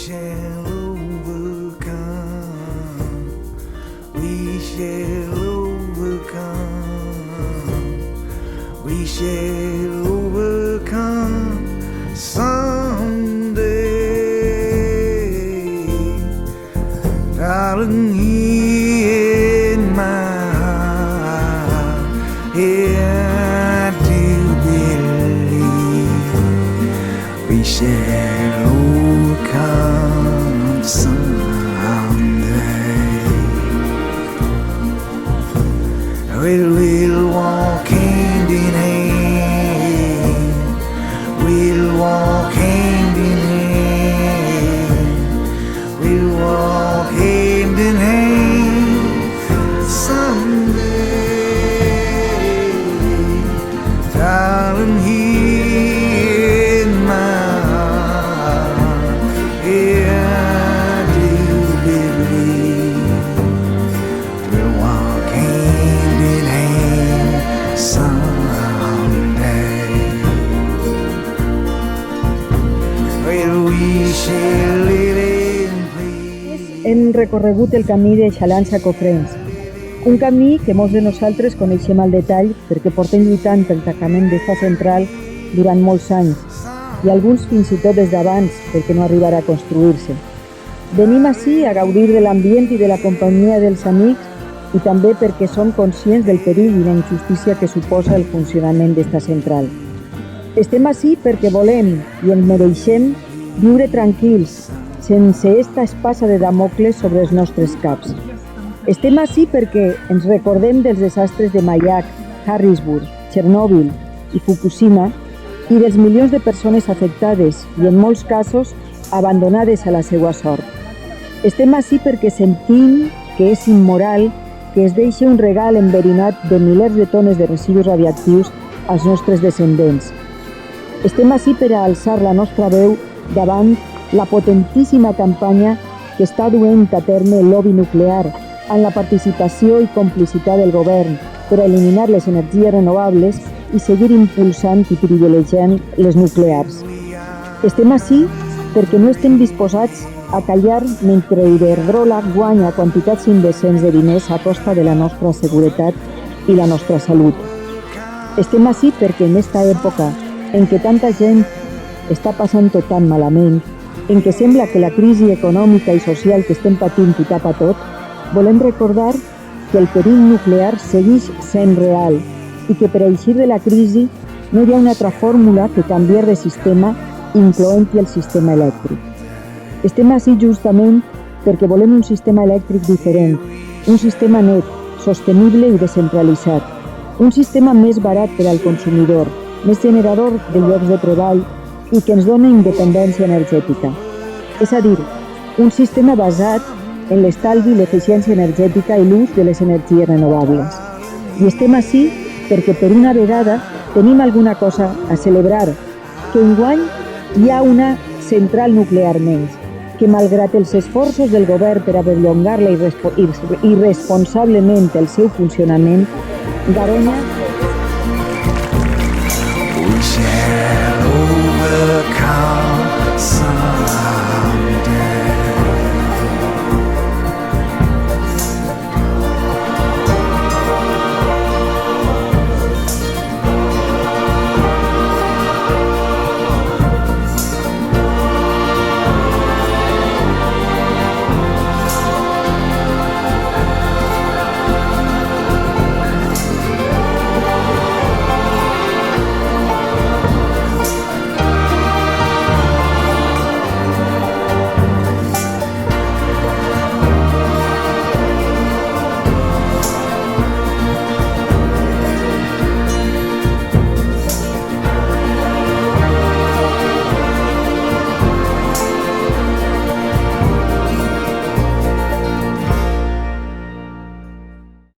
shall overcome. We shall overcome. We shall overcome someday. Darling, here in my heart, here I do believe we shall overcome someday. We'll walk hand in hand. We'll walk hand in hand. We'll walk hand in hand someday. Darling, here in my heart, here I do believe we'll walk hand in hand someday. Well, we shall live in peace. Hem recorregut el camí de Xalans a Cofrents, un camí que molts de nosaltres coneixem al detall perquè portem lluitant pel tancament d'esta central durant molts anys i alguns fins i tot des d'abans perquè no arribarà a construir-se. Venim ací a gaudir de l'ambient i de la companyia dels amics i també perquè som conscients del perill i la injustícia que suposa el funcionament d'esta central. Estem ací perquè volem i ens mereixem viure tranquils, sense esta espasa de Damocles sobre els nostres caps. Estem ací perquè ens recordem dels desastres de Mayak, Harrisburg, Chernobyl i Fukushima i dels milions de persones afectades i, en molts casos, abandonades a la seva sort. Estem ací perquè sentim que és immoral que es deixi un regal enverinat de milers de tones de residus radioactius als nostres descendents. Estem ací per a alçar la nostra veu davant la potentíssima campanya que està duent a terme el lobby nuclear amb la participació i complicitat del govern per a eliminar les energies renovables i seguir impulsant i privilegiant les nuclears. Estem ací perquè no estem disposats a callar mentre Iberdrola guanya quantitats indecents de diners a costa de la nostra seguretat i la nostra salut. Estem ací perquè en esta època en què tanta gent està passant-ho tan malament, en què sembla que la crisi econòmica i social que estem patint ho tapa tot, volem recordar que el perill nuclear segueix sent real i que per a eixir de la crisi no hi ha una altra fórmula que canviar de sistema, incloent-hi el sistema elèctric. Estem ací justament perquè volem un sistema elèctric diferent, un sistema net, sostenible i descentralitzat, un sistema més barat per al consumidor, més generador de llocs de treball i que ens dona independència energètica. És a dir, un sistema basat en l'estalvi, l'eficiència energètica i l'ús de les energies renovables. I estem ací perquè per una vegada tenim alguna cosa a celebrar, que enguany hi ha una central nuclear menys, que malgrat els esforços del govern per a perllongar-la irresponsablement el seu funcionament, Garoña